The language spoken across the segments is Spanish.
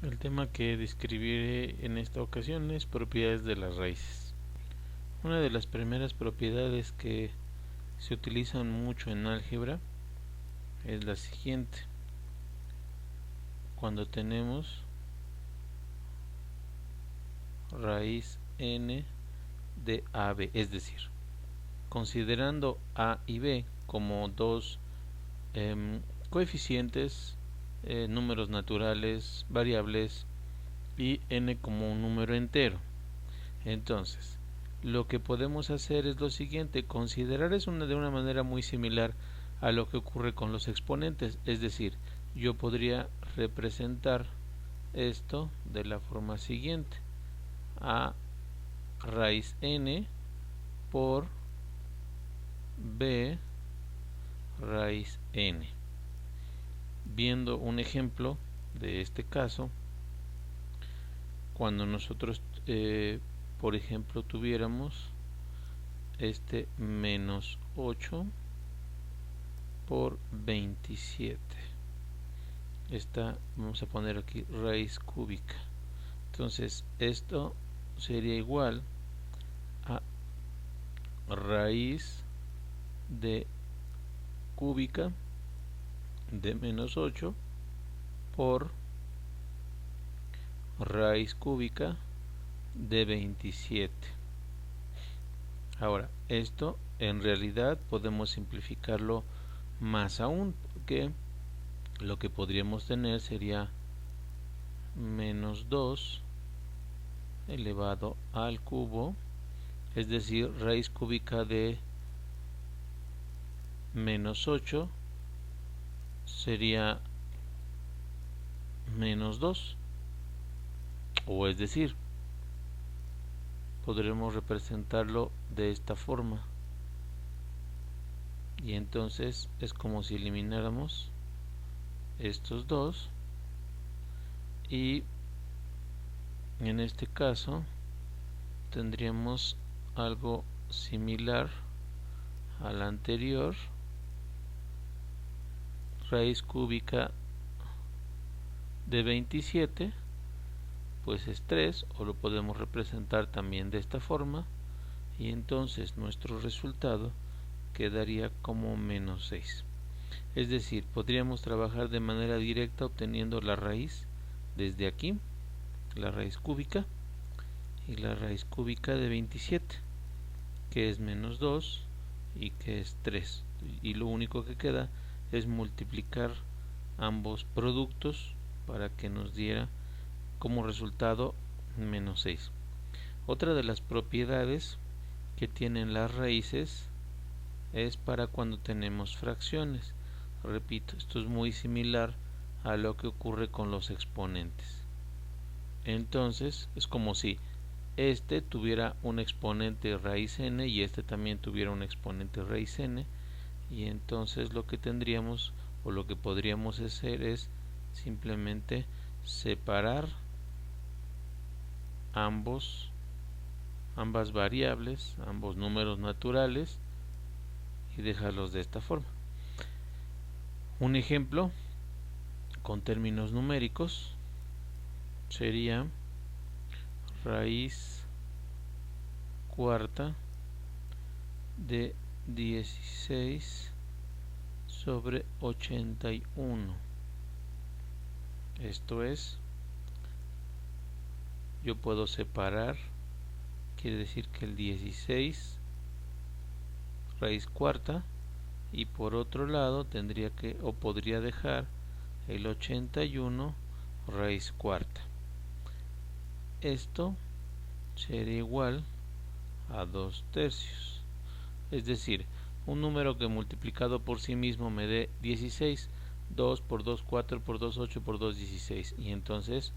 El tema que describiré en esta ocasión es propiedades de las raíces. Una de las primeras propiedades que se utilizan mucho en álgebra es la siguiente. Cuando tenemos raíz n de AB, es decir, considerando A y B como dos coeficientes, números naturales, variables, y n como un número entero. Entonces, lo que podemos hacer es lo siguiente: considerar es de una manera muy similar a lo que ocurre con los exponentes, es decir, yo podría representar esto de la forma siguiente: a raíz n por b raíz n. Viendo un ejemplo de este caso, cuando nosotros por ejemplo tuviéramos este menos 8 por 27, vamos a poner aquí raíz cúbica. Entonces esto sería igual a raíz de cúbica de menos 8 por raíz cúbica de 27. Ahora, esto en realidad podemos simplificarlo más aún, porque lo que podríamos tener sería menos 2 elevado al cubo, es decir, raíz cúbica de menos 8 sería menos 2, o es decir, podremos representarlo de esta forma, y entonces es como si elimináramos estos dos, y en este caso tendríamos algo similar al anterior. Raíz cúbica de 27 pues es 3, o lo podemos representar también de esta forma, y entonces nuestro resultado quedaría como menos 6. Es decir, podríamos trabajar de manera directa obteniendo la raíz desde aquí, la raíz cúbica, y la raíz cúbica de 27, que es menos 2 y que es 3, y lo único que queda es multiplicar ambos productos para que nos diera como resultado menos 6. Otra de las propiedades que tienen las raíces es para cuando tenemos fracciones. Repito, esto es muy similar a lo que ocurre con los exponentes. Entonces es como si este tuviera un exponente raíz n y este también tuviera un exponente raíz n, y entonces lo que tendríamos o lo que podríamos hacer es simplemente separar ambas variables, ambos números naturales, y dejarlos de esta forma. Un ejemplo con términos numéricos sería raíz cuarta de 16 sobre 81. Esto es, yo puedo separar, quiere decir que el 16 raíz cuarta, y por otro lado tendría que, o podría dejar el 81 raíz cuarta. Esto sería igual a 2 tercios, es decir, un número que multiplicado por sí mismo me dé 16, 2 por 2 4 por 2 8 por 2 16, y entonces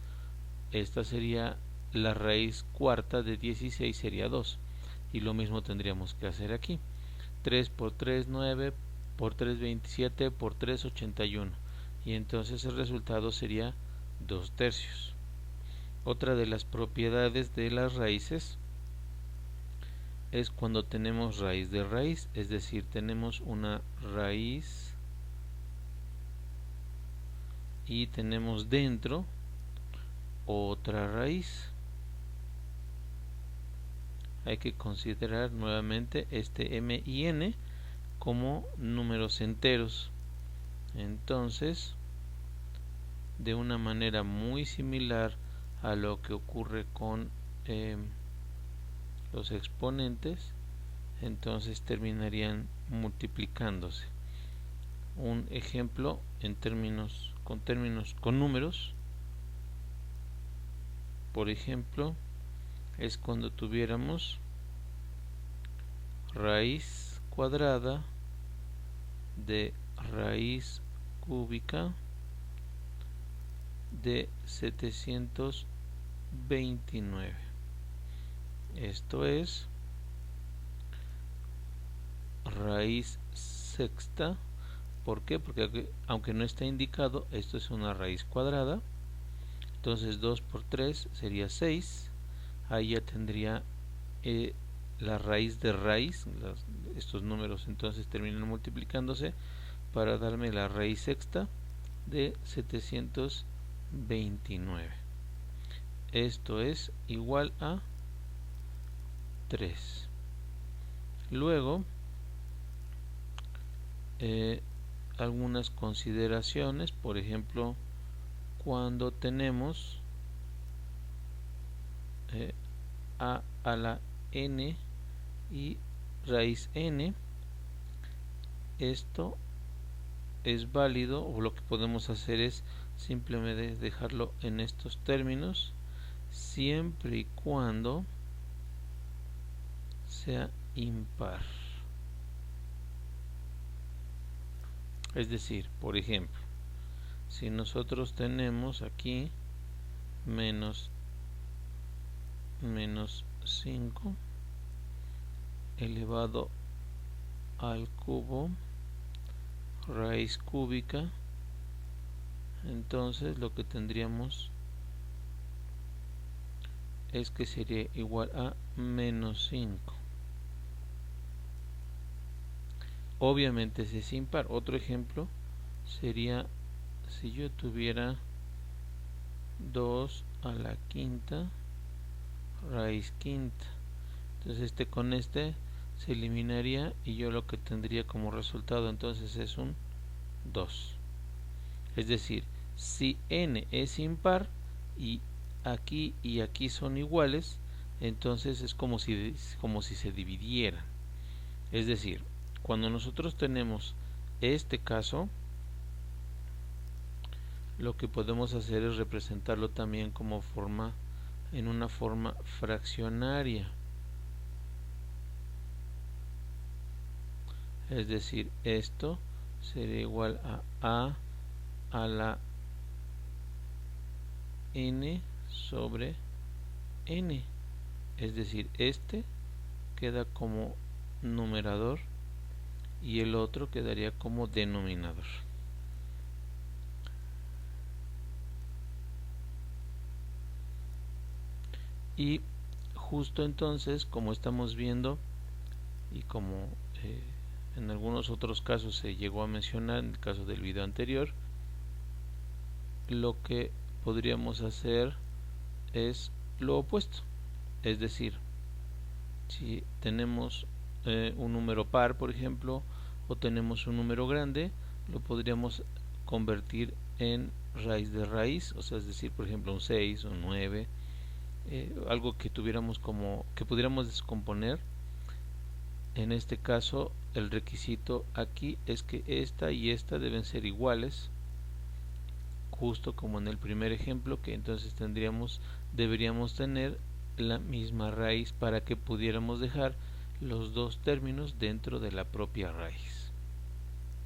esta sería la raíz cuarta de 16, sería 2, y lo mismo tendríamos que hacer aquí: 3 por 3 9, por 3 27, por 3 81, y entonces el resultado sería 2 tercios. Otra de las propiedades de las raíces es cuando tenemos raíz de raíz, es decir, tenemos una raíz y tenemos dentro otra raíz. Hay que considerar nuevamente este m y n como números enteros. Entonces, de una manera muy similar a lo que ocurre con los exponentes, entonces terminarían multiplicándose. Un ejemplo con números, por ejemplo, es cuando tuviéramos raíz cuadrada de raíz cúbica de 729. Esto es raíz sexta. ¿Por qué? Porque aunque no está indicado, esto es una raíz cuadrada. Entonces 2 por 3 sería 6. Ahí ya tendría la raíz de raíz. Estos números entonces terminan multiplicándose para darme la raíz sexta de 729. Esto es igual a 3. Luego, algunas consideraciones, por ejemplo, cuando tenemos a la n y raíz n, esto es válido, o lo que podemos hacer es simplemente dejarlo en estos términos, siempre y cuando sea impar. Es decir, por ejemplo, si nosotros tenemos aquí menos 5 elevado al cubo raíz cúbica, entonces lo que tendríamos es que sería igual a menos 5. Obviamente ese es impar. Otro ejemplo sería si yo tuviera 2 a la quinta raíz quinta. Entonces con este se eliminaría y yo lo que tendría como resultado entonces es un 2. Es decir, si n es impar y aquí son iguales, entonces es como si se dividieran. Es decir, cuando nosotros tenemos este caso, lo que podemos hacer es representarlo también como en una forma fraccionaria. Es decir, esto sería igual a la n sobre n. Es decir, este queda como numerador y el otro quedaría como denominador. Y justo entonces, como estamos viendo y como en algunos otros casos se llegó a mencionar en el caso del video anterior, lo que podríamos hacer es lo opuesto. Es decir, si tenemos un número par, por ejemplo, o tenemos un número grande, lo podríamos convertir en raíz de raíz, o sea, es decir, por ejemplo, un 6 o un 9, algo que tuviéramos que pudiéramos descomponer. En este caso, el requisito aquí es que esta y esta deben ser iguales, justo como en el primer ejemplo, que entonces deberíamos tener la misma raíz para que pudiéramos dejar los dos términos dentro de la propia raíz.